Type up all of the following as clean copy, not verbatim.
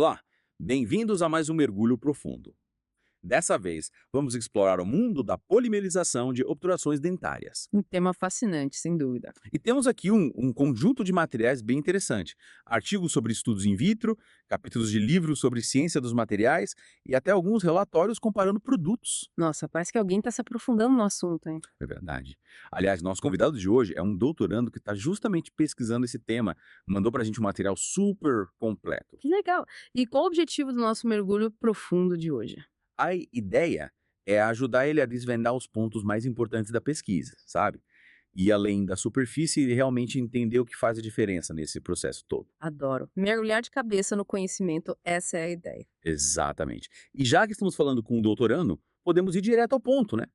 Olá, bem-vindos a mais um mergulho profundo. Dessa vez, vamos explorar o mundo da polimerização de obturações dentárias. Um tema fascinante, sem dúvida. E temos aqui um conjunto de materiais bem interessante. Artigos sobre estudos in vitro, capítulos de livros sobre ciência dos materiais e até alguns relatórios comparando produtos. Nossa, parece que alguém está se aprofundando no assunto, hein? É verdade. Aliás, nosso convidado de hoje é um doutorando que está justamente pesquisando esse tema. Mandou para a gente um material super completo. Que legal. E qual o objetivo do nosso mergulho profundo de hoje? A ideia é ajudar ele a desvendar os pontos mais importantes da pesquisa, sabe? E além da superfície, ele realmente entender o que faz a diferença nesse processo todo. Adoro. Mergulhar de cabeça no conhecimento, essa é a ideia. Exatamente. E já que estamos falando com um doutorando, podemos ir direto ao ponto, né?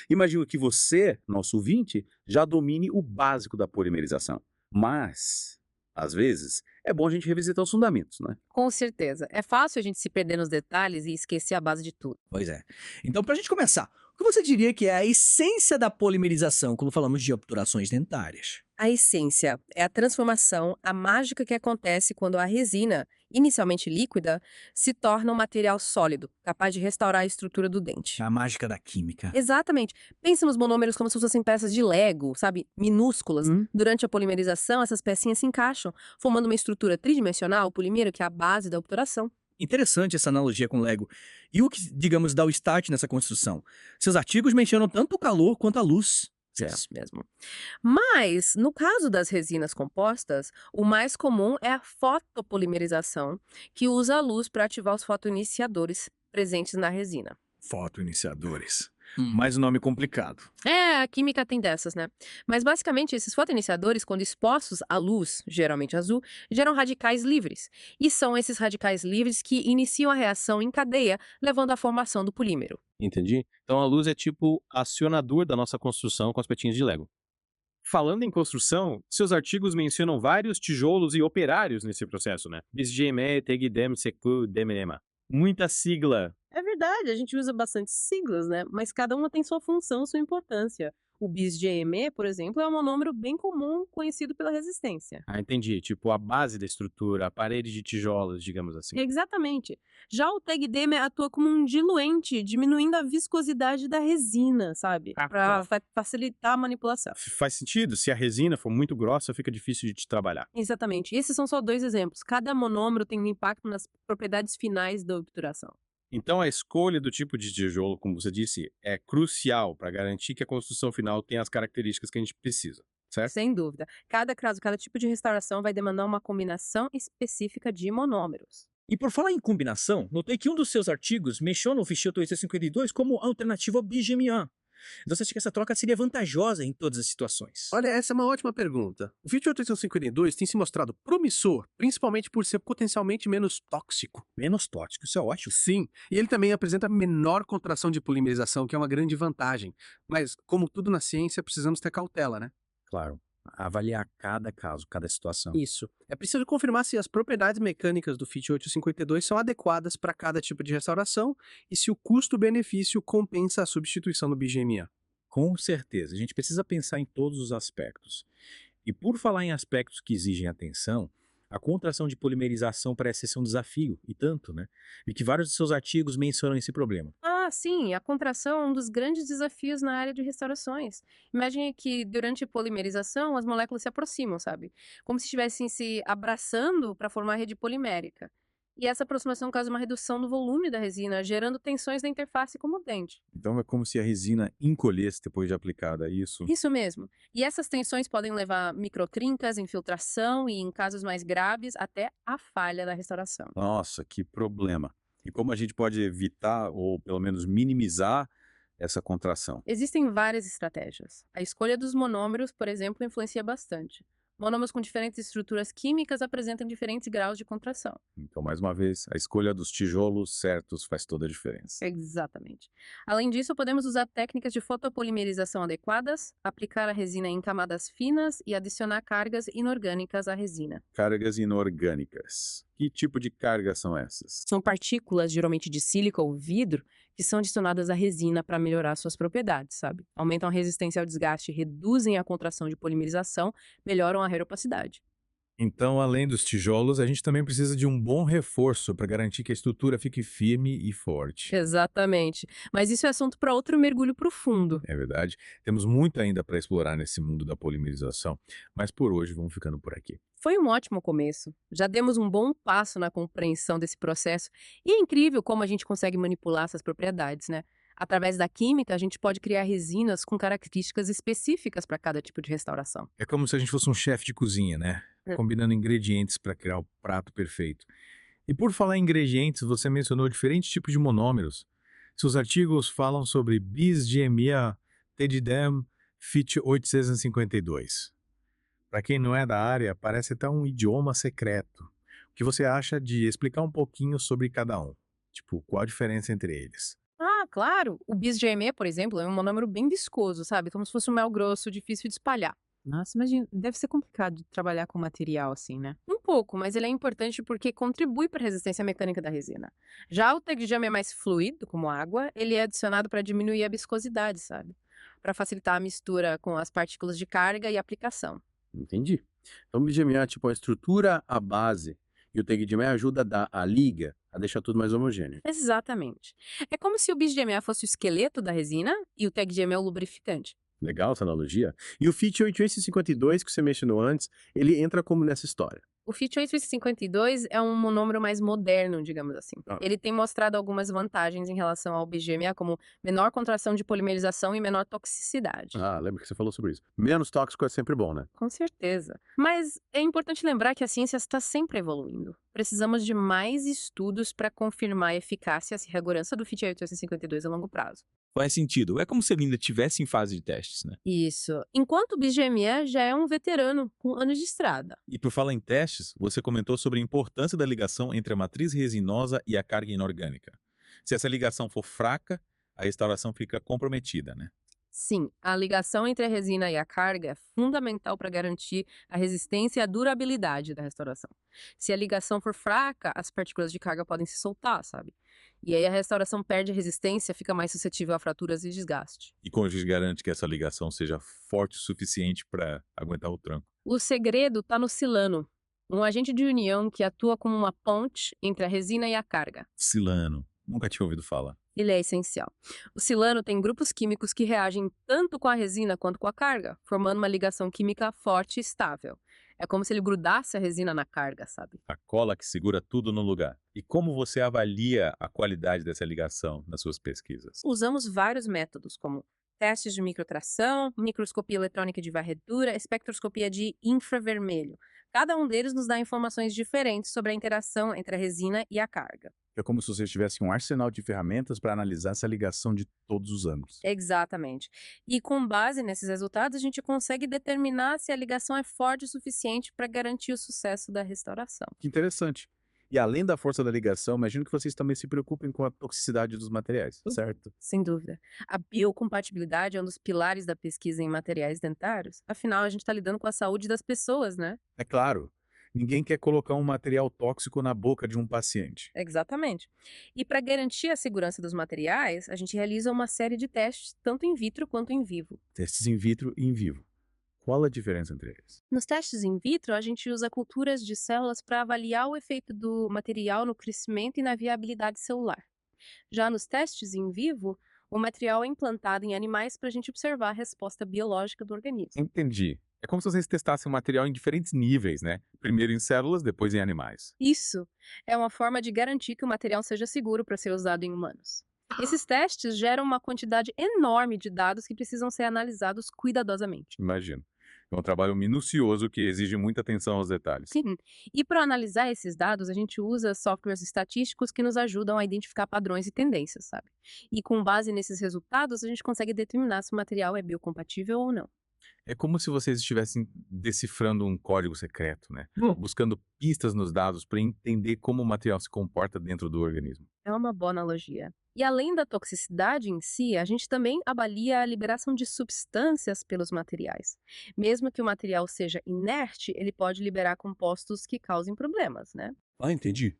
Imagino que você, nosso ouvinte, já domine o básico da polimerização. Mas, às vezes, é bom a gente revisitar os fundamentos, né? Com certeza. É fácil a gente se perder nos detalhes e esquecer a base de tudo. Pois é. Então, para a gente começar, o que você diria que é a essência da polimerização quando falamos de obturações dentárias? A essência é a transformação, a mágica que acontece quando a resina, inicialmente líquida, se torna um material sólido, capaz de restaurar a estrutura do dente. A mágica da química. Exatamente. Pensa nos monômeros como se fossem peças de Lego, sabe? Minúsculas. Hum? Durante a polimerização, essas pecinhas se encaixam, formando uma estrutura tridimensional, o polímero, que é a base da obturação. Interessante essa analogia com Lego. E o que, digamos, dá o start nessa construção? Seus artigos mencionam tanto o calor quanto a luz. Isso mesmo. Mas, no caso das resinas compostas, o mais comum é a fotopolimerização, que usa a luz para ativar os fotoiniciadores presentes na resina. Fotoiniciadores. Hum. Mais um nome complicado. É, a química tem dessas, né? Mas basicamente esses fotoiniciadores, quando expostos à luz, geralmente azul, geram radicais livres. E são esses radicais livres que iniciam a reação em cadeia, levando à formação do polímero. Entendi. Então a luz é tipo acionador da nossa construção com as petinhas de Lego. Falando em construção, seus artigos mencionam vários tijolos e operários nesse processo, né? BISGME, TEGDEM, SECU, DEMEMA. Muita sigla. É verdade, a gente usa bastante siglas, né? Mas cada uma tem sua função, sua importância. O BIS-GME, por exemplo, é um monômero bem comum, conhecido pela resistência. Ah, entendi. Tipo a base da estrutura, a parede de tijolos, digamos assim. Exatamente. Já o TEGDEM atua como um diluente, diminuindo a viscosidade da resina, sabe? Para facilitar a manipulação. Faz sentido. Se a resina for muito grossa, fica difícil de te trabalhar. Exatamente. Esses são só dois exemplos. Cada monômero tem um impacto nas propriedades finais da obturação. Então a escolha do tipo de tijolo, como você disse, é crucial para garantir que a construção final tenha as características que a gente precisa, certo? Sem dúvida. Cada caso, cada tipo de restauração vai demandar uma combinação específica de monômeros. E por falar em combinação, notei que um dos seus artigos menciona o ficheiro 852 como alternativa ao BIGMA. Então você acha que essa troca seria vantajosa em todas as situações? Olha, essa é uma ótima pergunta. O Fit 852 tem se mostrado promissor, principalmente por ser potencialmente menos tóxico. Menos tóxico, isso é ótimo. Sim, e ele também apresenta menor contração de polimerização, que é uma grande vantagem. Mas, como tudo na ciência, precisamos ter cautela, né? Claro. Avaliar cada caso, cada situação. Isso. É preciso confirmar se as propriedades mecânicas do Fit 852 são adequadas para cada tipo de restauração e se o custo-benefício compensa a substituição do BGMA. Com certeza, a gente precisa pensar em todos os aspectos. E por falar em aspectos que exigem atenção, a contração de polimerização parece ser um desafio, e tanto, né? E que vários de seus artigos mencionam esse problema. Ah, sim, a contração é um dos grandes desafios na área de restaurações. Imagine que durante a polimerização as moléculas se aproximam, sabe? Como se estivessem se abraçando para formar rede polimérica. E essa aproximação causa uma redução no volume da resina, gerando tensões na interface com o dente. Então é como se a resina encolhesse depois de aplicada, é isso? Isso mesmo. E essas tensões podem levar a microtrincas, infiltração e, em casos mais graves, até a falha da restauração. Nossa, que problema. E como a gente pode evitar, ou pelo menos minimizar, essa contração? Existem várias estratégias. A escolha dos monômeros, por exemplo, influencia bastante. Monômeros com diferentes estruturas químicas apresentam diferentes graus de contração. Então, mais uma vez, a escolha dos tijolos certos faz toda a diferença. Exatamente. Além disso, podemos usar técnicas de fotopolimerização adequadas, aplicar a resina em camadas finas e adicionar cargas inorgânicas à resina. Cargas inorgânicas. Que tipo de cargas são essas? São partículas, geralmente de sílica ou vidro, que são adicionadas à resina para melhorar suas propriedades, sabe? Aumentam a resistência ao desgaste, reduzem a contração de polimerização, melhoram a reopacidade. Então, além dos tijolos, a gente também precisa de um bom reforço para garantir que a estrutura fique firme e forte. Exatamente. Mas isso é assunto para outro mergulho profundo. É verdade. Temos muito ainda para explorar nesse mundo da polimerização, mas por hoje vamos ficando por aqui. Foi um ótimo começo. Já demos um bom passo na compreensão desse processo e é incrível como a gente consegue manipular essas propriedades, né? Através da química, a gente pode criar resinas com características específicas para cada tipo de restauração. É como se a gente fosse um chefe de cozinha, né? É. Combinando ingredientes para criar o prato perfeito. E por falar em ingredientes, você mencionou diferentes tipos de monômeros. Seus artigos falam sobre bis-GMA, TEDDEM, FIT 852. Para quem não é da área, parece até um idioma secreto. O que você acha de explicar um pouquinho sobre cada um? Tipo, qual a diferença entre eles? Ah, claro! O bis-GME, por exemplo, é um monômero bem viscoso, sabe? Como se fosse um mel grosso, difícil de espalhar. Nossa, imagina, deve ser complicado de trabalhar com material assim, né? Um pouco, mas ele é importante porque contribui para a resistência mecânica da resina. Já o TEGJAM é mais fluido, como água, ele é adicionado para diminuir a viscosidade, sabe? Para facilitar a mistura com as partículas de carga e aplicação. Entendi. Então o BGMA é tipo a estrutura, a base, e o TEGJAM ajuda a dar a liga, a deixar tudo mais homogêneo. Exatamente. É como se o bis-GMA fosse o esqueleto da resina e o TEGJAM é o lubrificante. Legal essa analogia. E o FIT 852 que você mencionou antes, ele entra como nessa história? O FIT 852 é um monômero mais moderno, digamos assim. Ah. Ele tem mostrado algumas vantagens em relação ao BGMA, como menor contração de polimerização e menor toxicidade. Ah, lembra que você falou sobre isso. Menos tóxico é sempre bom, né? Com certeza. Mas é importante lembrar que a ciência está sempre evoluindo. Precisamos de mais estudos para confirmar a eficácia e a segurança do FIT 852 a longo prazo. Faz sentido. É como se ele ainda estivesse em fase de testes, né? Isso. Enquanto o BGME já é um veterano com anos de estrada. E por falar em testes, você comentou sobre a importância da ligação entre a matriz resinosa e a carga inorgânica. Se essa ligação for fraca, a restauração fica comprometida, né? Sim, a ligação entre a resina e a carga é fundamental para garantir a resistência e a durabilidade da restauração. Se a ligação for fraca, as partículas de carga podem se soltar, sabe? E aí a restauração perde a resistência, fica mais suscetível a fraturas e desgaste. E como a gente garante que essa ligação seja forte o suficiente para aguentar o tranco? O segredo está no silano, um agente de união que atua como uma ponte entre a resina e a carga. Silano. Nunca tinha ouvido falar. Ele é essencial. O silano tem grupos químicos que reagem tanto com a resina quanto com a carga, formando uma ligação química forte e estável. É como se ele grudasse a resina na carga, sabe? A cola que segura tudo no lugar. E como você avalia a qualidade dessa ligação nas suas pesquisas? Usamos vários métodos, como testes de microtração, microscopia eletrônica de varredura, espectroscopia de infravermelho. Cada um deles nos dá informações diferentes sobre a interação entre a resina e a carga. É como se você tivesse um arsenal de ferramentas para analisar essa ligação de todos os anos. Exatamente. E com base nesses resultados, a gente consegue determinar se a ligação é forte o suficiente para garantir o sucesso da restauração. Que interessante. E além da força da ligação, imagino que vocês também se preocupem com a toxicidade dos materiais, certo? Sem dúvida. A biocompatibilidade é um dos pilares da pesquisa em materiais dentários. Afinal, a gente está lidando com a saúde das pessoas, né? É claro. Ninguém quer colocar um material tóxico na boca de um paciente. Exatamente. E para garantir a segurança dos materiais, a gente realiza uma série de testes, tanto in vitro quanto in vivo. Testes in vitro e in vivo. Qual a diferença entre eles? Nos testes in vitro, a gente usa culturas de células para avaliar o efeito do material no crescimento e na viabilidade celular. Já nos testes in vivo, o material é implantado em animais para a gente observar a resposta biológica do organismo. Entendi. É como se vocês testassem o material em diferentes níveis, né? Primeiro em células, depois em animais. Isso é uma forma de garantir que o material seja seguro para ser usado em humanos. Esses testes geram uma quantidade enorme de dados que precisam ser analisados cuidadosamente. Imagino. É um trabalho minucioso que exige muita atenção aos detalhes. Sim, e para analisar esses dados, a gente usa softwares estatísticos que nos ajudam a identificar padrões e tendências, sabe? E com base nesses resultados, a gente consegue determinar se o material é biocompatível ou não. É como se vocês estivessem decifrando um código secreto, né? Buscando pistas nos dados para entender como o material se comporta dentro do organismo. É uma boa analogia. E além da toxicidade em si, a gente também avalia a liberação de substâncias pelos materiais. Mesmo que o material seja inerte, ele pode liberar compostos que causem problemas, né? Ah, entendi.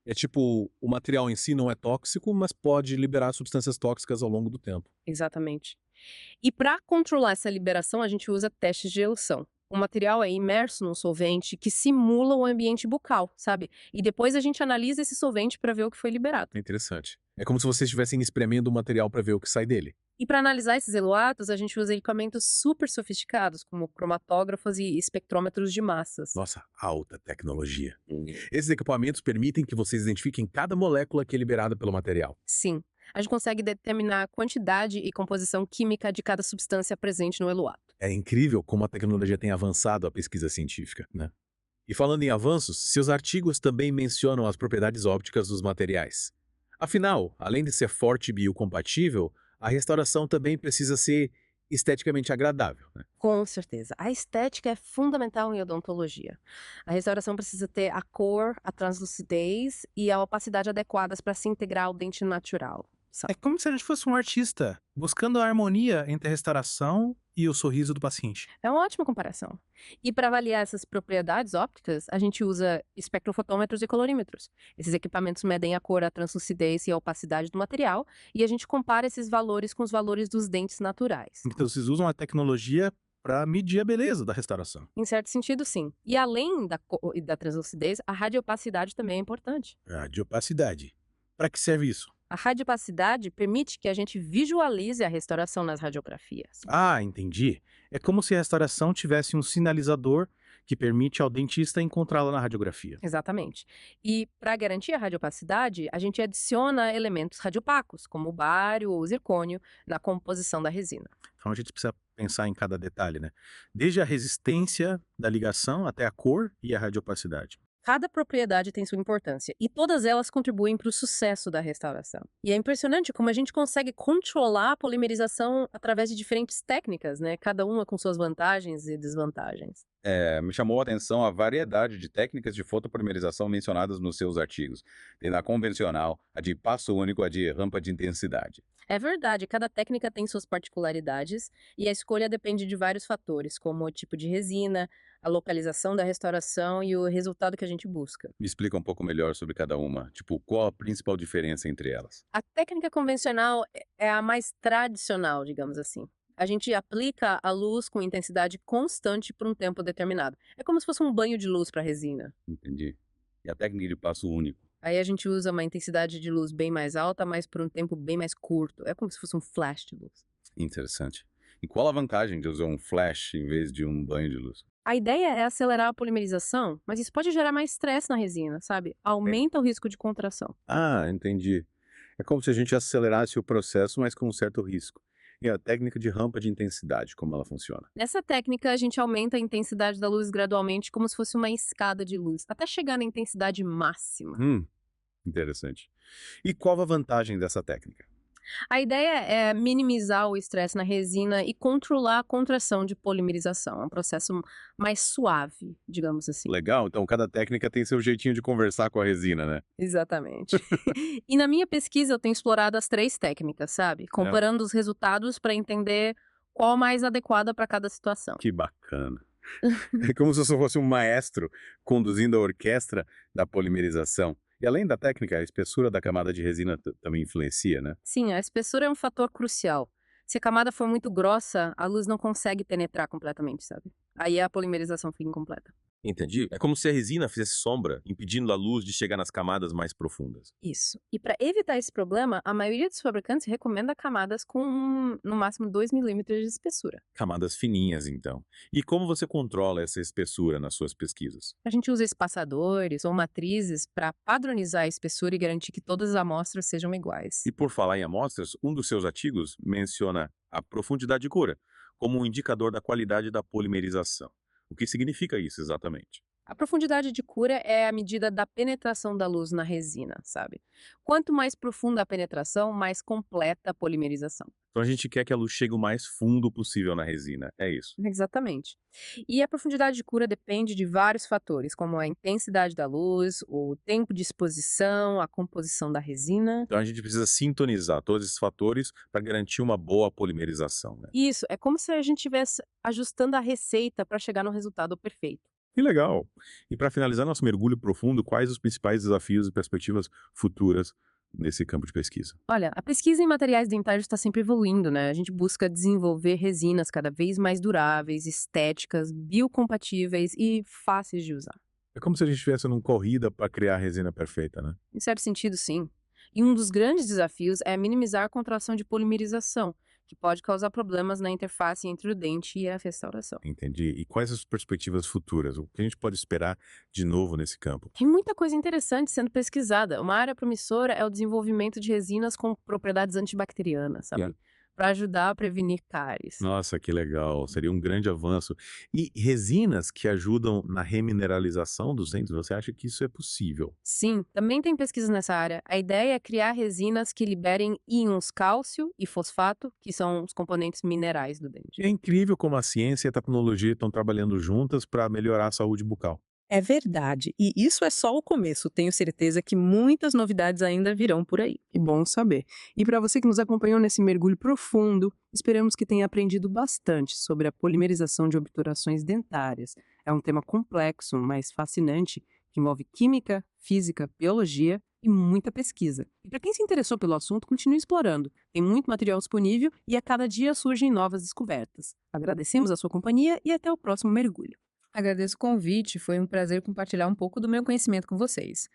É tipo, o material em si não é tóxico, mas pode liberar substâncias tóxicas ao longo do tempo. Exatamente. E para controlar essa liberação, a gente usa testes de elução. O material é imerso num solvente que simula o ambiente bucal, sabe? E depois a gente analisa esse solvente para ver o que foi liberado. É interessante. É como se vocês estivessem espremendo o material para ver o que sai dele. E para analisar esses eluatos, a gente usa equipamentos super sofisticados, como cromatógrafos e espectrômetros de massas. Nossa, alta tecnologia. Esses equipamentos permitem que vocês identifiquem cada molécula que é liberada pelo material. Sim, a gente consegue determinar a quantidade e composição química de cada substância presente no eluato. É incrível como a tecnologia tem avançado a pesquisa científica, né? E falando em avanços, seus artigos também mencionam as propriedades ópticas dos materiais. Afinal, além de ser forte e biocompatível, a restauração também precisa ser esteticamente agradável, né? Com certeza. A estética é fundamental em odontologia. A restauração precisa ter a cor, a translucidez e a opacidade adequadas para se integrar ao dente natural. É como se a gente fosse um artista buscando a harmonia entre a restauração e o sorriso do paciente. É uma ótima comparação. E para avaliar essas propriedades ópticas, a gente usa espectrofotômetros e colorímetros. Esses equipamentos medem a cor, a translucidez e a opacidade do material, e a gente compara esses valores com os valores dos dentes naturais. Então vocês usam a tecnologia para medir a beleza da restauração. Em certo sentido, sim. E além da cor e da translucidez, a radiopacidade também é importante. Radiopacidade. Para que serve isso? A radiopacidade permite que a gente visualize a restauração nas radiografias. Ah, entendi. É como se a restauração tivesse um sinalizador que permite ao dentista encontrá-la na radiografia. Exatamente. E para garantir a radiopacidade, a gente adiciona elementos radiopacos, como o bário ou o zircônio, na composição da resina. Então a gente precisa pensar em cada detalhe, né? Desde a resistência da ligação até a cor e a radiopacidade. Cada propriedade tem sua importância e todas elas contribuem para o sucesso da restauração. E é impressionante como a gente consegue controlar a polimerização através de diferentes técnicas, né? Cada uma com suas vantagens e desvantagens. Me chamou a atenção a variedade de técnicas de fotopolimerização mencionadas nos seus artigos. Tem a convencional, a de passo único, a de rampa de intensidade. É verdade, cada técnica tem suas particularidades e a escolha depende de vários fatores, como o tipo de resina, a localização da restauração e o resultado que a gente busca. Me explica um pouco melhor sobre cada uma. Tipo, qual a principal diferença entre elas? A técnica convencional é a mais tradicional, digamos assim. A gente aplica a luz com intensidade constante por um tempo determinado. É como se fosse um banho de luz para a resina. Entendi. E a técnica de passo único? Aí a gente usa uma intensidade de luz bem mais alta, mas por um tempo bem mais curto. É como se fosse um flash de luz. Interessante. E qual a vantagem de usar um flash em vez de um banho de luz? A ideia é acelerar a polimerização, mas isso pode gerar mais estresse na resina, sabe? Aumenta o risco de contração. Ah, entendi. É como se a gente acelerasse o processo, mas com um certo risco. E a técnica de rampa de intensidade, como ela funciona? Nessa técnica, a gente aumenta a intensidade da luz gradualmente, como se fosse uma escada de luz, até chegar na intensidade máxima. Interessante. E qual a vantagem dessa técnica? A ideia é minimizar o estresse na resina e controlar a contração de polimerização. É um processo mais suave, digamos assim. Legal, então cada técnica tem seu jeitinho de conversar com a resina, né? Exatamente. E na minha pesquisa eu tenho explorado as 3 técnicas, sabe? Comparando os resultados para entender qual a mais adequada para cada situação. Que bacana. É como se eu fosse um maestro conduzindo a orquestra da polimerização. E além da técnica, a espessura da camada de resina também influencia, né? Sim, a espessura é um fator crucial. Se a camada for muito grossa, a luz não consegue penetrar completamente, sabe? Aí a polimerização fica incompleta. Entendi. É como se a resina fizesse sombra, impedindo a luz de chegar nas camadas mais profundas. Isso. E para evitar esse problema, a maioria dos fabricantes recomenda camadas com no máximo 2 milímetros de espessura. Camadas fininhas, então. E como você controla essa espessura nas suas pesquisas? A gente usa espaçadores ou matrizes para padronizar a espessura e garantir que todas as amostras sejam iguais. E por falar em amostras, um dos seus artigos menciona a profundidade de cura como um indicador da qualidade da polimerização. O que significa isso exatamente? A profundidade de cura é a medida da penetração da luz na resina, sabe? Quanto mais profunda a penetração, mais completa a polimerização. Então a gente quer que a luz chegue o mais fundo possível na resina, é isso? Exatamente. E a profundidade de cura depende de vários fatores, como a intensidade da luz, o tempo de exposição, a composição da resina. Então a gente precisa sintonizar todos esses fatores para garantir uma boa polimerização, né? Isso, é como se a gente estivesse ajustando a receita para chegar no resultado perfeito. Que legal! E para finalizar nosso mergulho profundo, quais os principais desafios e perspectivas futuras nesse campo de pesquisa? Olha, a pesquisa em materiais dentários está sempre evoluindo, né? A gente busca desenvolver resinas cada vez mais duráveis, estéticas, biocompatíveis e fáceis de usar. É como se a gente estivesse numa corrida para criar a resina perfeita, né? Em certo sentido, sim. E um dos grandes desafios é minimizar a contração de polimerização, que pode causar problemas na interface entre o dente e a restauração. Entendi. E quais as perspectivas futuras? O que a gente pode esperar de novo nesse campo? Tem muita coisa interessante sendo pesquisada. Uma área promissora é o desenvolvimento de resinas com propriedades antibacterianas, sabe? Yeah. Para ajudar a prevenir cáries. Nossa, que legal. Seria um grande avanço. E resinas que ajudam na remineralização dos dentes, você acha que isso é possível? Sim, também tem pesquisas nessa área. A ideia é criar resinas que liberem íons cálcio e fosfato, que são os componentes minerais do dente. E é incrível como a ciência e a tecnologia estão trabalhando juntas para melhorar a saúde bucal. É verdade. E isso é só o começo. Tenho certeza que muitas novidades ainda virão por aí. Que bom saber. E para você que nos acompanhou nesse mergulho profundo, esperamos que tenha aprendido bastante sobre a polimerização de obturações dentárias. É um tema complexo, mas fascinante, que envolve química, física, biologia e muita pesquisa. E para quem se interessou pelo assunto, continue explorando. Tem muito material disponível e a cada dia surgem novas descobertas. Agradecemos a sua companhia e até o próximo mergulho. Agradeço o convite, foi um prazer compartilhar um pouco do meu conhecimento com vocês.